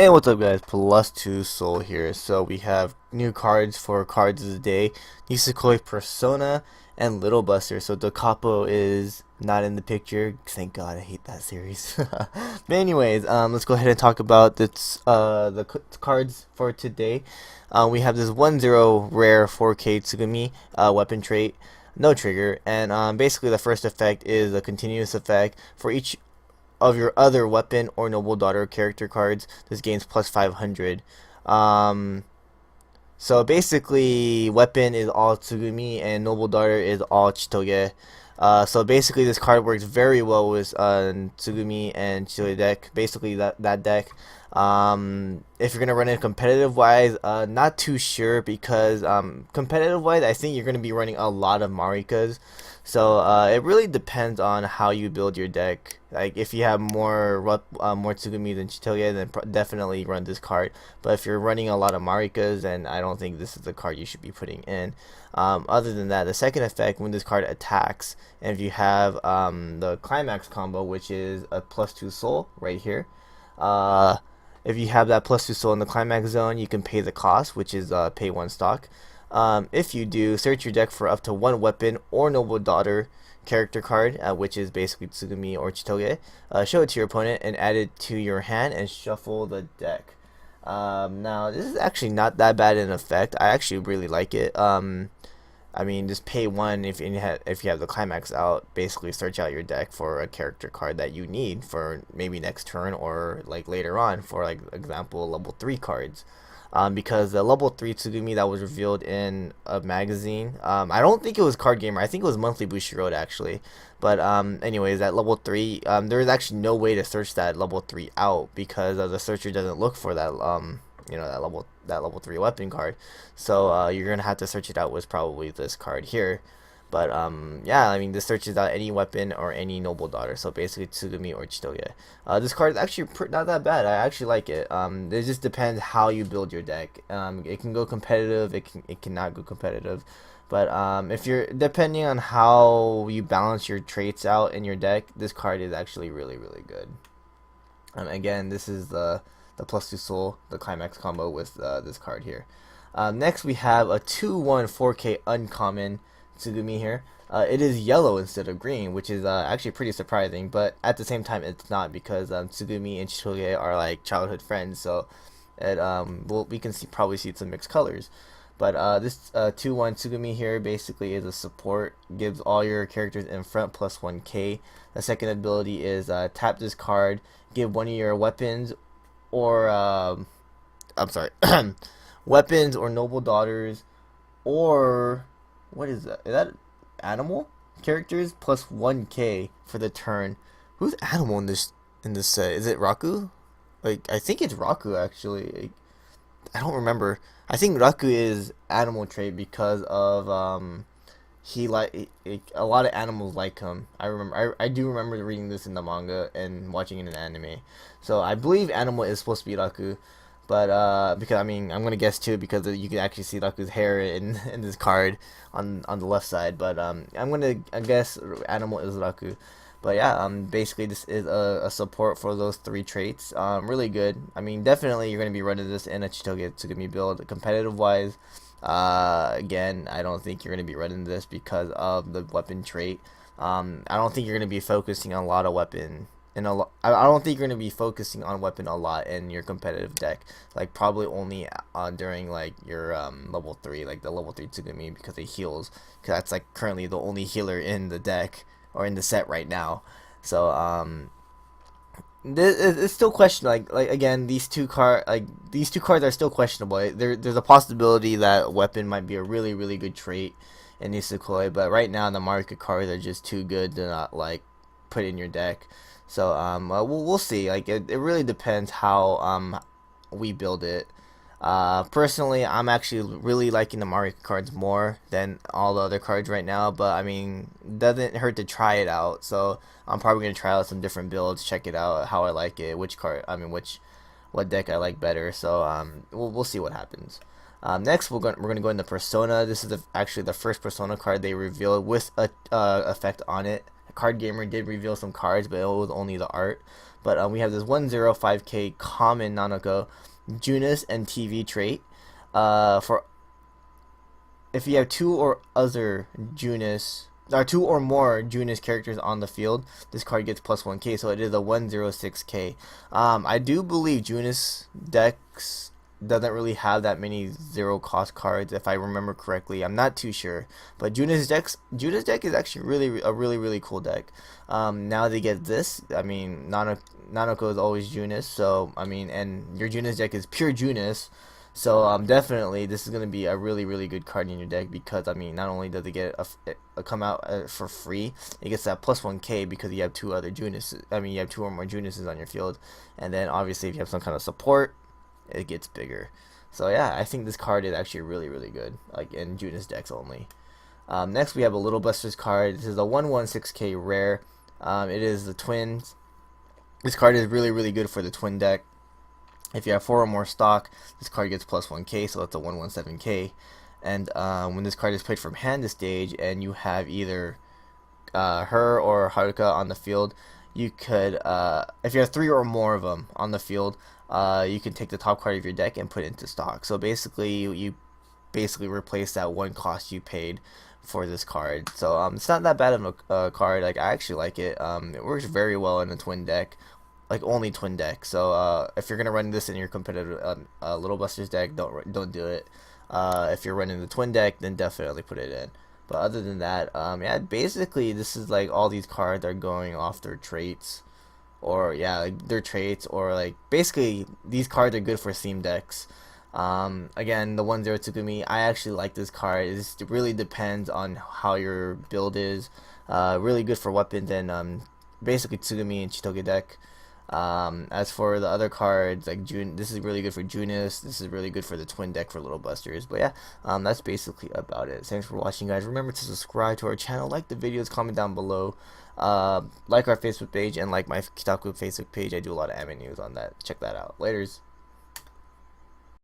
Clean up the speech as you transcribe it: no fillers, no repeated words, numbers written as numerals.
Hey, what's up guys, plus 2 Soul here. So we have new cards for cards of the day, Nisekoi Persona and Little Buster. So the capo is not in the picture. Thank god, I hate that series. But anyways, let's go ahead and talk about the cards for today. We have this 1-0 rare 4K Tsugumi weapon trait, no trigger, and basically the first effect is a continuous effect for each of your other weapon or noble daughter character cards. This gains plus 500. Um, so basically, weapon is all Tsugumi and noble daughter is all Chitoge. So basically, this card works very well with Tsugumi and Chitoge deck. Basically, that deck. If you're gonna run it competitive wise, not too sure because competitive wise, I think you're gonna be running a lot of Marikas. So it really depends on how you build your deck. Like if you have more Tsugumi than Chitoge, then definitely run this card. But if you're running a lot of Marikas, then I don't think this is the card you should be putting in. Other than that, the second effect, when this card attacks, and if you have the climax combo, which is a +2 soul right here, if you have that +2 soul in the climax zone, you can pay the cost, which is pay 1 stock. If you do, search your deck for up to 1 weapon or noble daughter character card, which is basically Tsugumi or Chitoge. Show it to your opponent and add it to your hand and shuffle the deck. Now, this is actually not that bad in effect. I actually really like it. I mean, just pay 1 if you have the climax out. Basically, search out your deck for a character card that you need for maybe next turn or like later on for like example level 3 cards. Because the level 3 Tsugumi that was revealed in a magazine, I don't think it was Card Gamer, I think it was Monthly Bushiroad actually, but anyways, at level 3, there is actually no way to search that level 3 out because the searcher doesn't look for that, that level 3 weapon card, so you're gonna have to search it out with probably this card here. But yeah, I mean, this searches out any weapon or any noble daughter, so basically Tsugumi or Chitoge. This card is actually not that bad. I actually like it. It just depends how you build your deck. It can go competitive. It cannot go competitive. But if you're depending on how you balance your traits out in your deck, this card is actually really good. Again, this is the +2 soul, the climax combo with this card here. Next we have a 2/1 4K uncommon Tsugumi here. It is yellow instead of green, which is actually pretty surprising, but at the same time it's not because Tsugumi and Chitoge are like childhood friends, so we can probably see some mixed colors. But this 2/1 Tsugumi here basically is a support, gives all your characters in front plus 1k. The second ability is tap this card, give one of your weapons or I'm sorry, weapons or noble daughters or what is that? Is that animal characters plus 1k for the turn? Who's animal in this set? Is it Raku? Like I think it's Raku actually. Like, I don't remember. I think Raku is animal trait because of he a lot of animals like him. I do remember reading this in the manga and watching it in anime. So I believe animal is supposed to be Raku. But because I mean I'm gonna guess too because you can actually see Raku's hair in this card on the left side. But I guess animal is Raku. But yeah, basically this is a support for those 3 traits. Really good. I mean definitely you're gonna be running this in a Chitoge Tsugumi build. Competitive wise, again I don't think you're gonna be running this because of the weapon trait. I don't think you're gonna be focusing on a lot of weapon. I don't think you're going to be focusing on weapon a lot in your competitive deck. Like probably only during like your level 3, like the level 3 Tsugumi because it heals. Because that's like currently the only healer in the deck or in the set right now. So it's still questionable. Like again, these two cards are still questionable. There's a possibility that weapon might be a really good trait in Nisekoi, but right now the market cards are just too good to not like put in your deck. So we'll see. Like it really depends how we build it. Personally, I'm actually really liking the Mario cards more than all the other cards right now. But I mean, it doesn't hurt to try it out. So I'm probably gonna try out some different builds, check it out, how I like it, what deck I like better. So we'll see what happens. Next, we're gonna go into Persona. This is actually the first Persona card they revealed with a effect on it. Card Gamer did reveal some cards, but it was only the art. But we have this 105k common Nanako, Junis and TV trait. For if you have two or other Junis, or two or more Junis characters on the field, this card gets plus 1k, so it is a 106k. I do believe Junis decks doesn't really have that many zero cost cards, if I remember correctly. I'm not too sure, but Junis deck is actually really cool deck. Now they get this. I mean, Nanako is always Junis, so I mean, and your Junis deck is pure Junis. So definitely this is gonna be a really good card in your deck, because I mean, not only does it get a come out for free, it gets that plus 1k because you have two other Junis. I mean, you have two or more Junises on your field, and then obviously if you have some kind of support, it gets bigger. So yeah, I think this card is actually really good, like in Junis decks only. Next we have a Little Busters card. This is a 116k rare. It is the twins. This card is really good for the twin deck. If you have 4 or more stock, this card gets plus 1k, so that's a 117k. And when this card is played from hand to stage, and you have either her or Haruka on the field, you could, if you have 3 or more of them on the field, you can take the top card of your deck and put it into stock. So basically, you basically replace that one cost you paid for this card. So it's not that bad of a card. Like, I actually like it. It works very well in a twin deck. Like, only twin deck. So if you're gonna run this in your competitive Little Busters deck, don't do it. If you're running the twin deck, then definitely put it in. But other than that, yeah, basically this is like all these cards are going off their traits, or yeah, like their traits, or like basically these cards are good for theme decks. Again, the 10 Tsugumi, I actually like this card. It really depends on how your build is. Really good for weapons and basically Tsugumi and Chitoge deck. As for the other cards, like this is really good for Junis. This is really good for the twin deck for Little Busters. But yeah, that's basically about it. Thanks for watching, guys. Remember to subscribe to our channel, like the videos, comment down below, like our Facebook page, and like my KITAKUBU Facebook page. I do a lot of anime news on that. Check that out. Laters.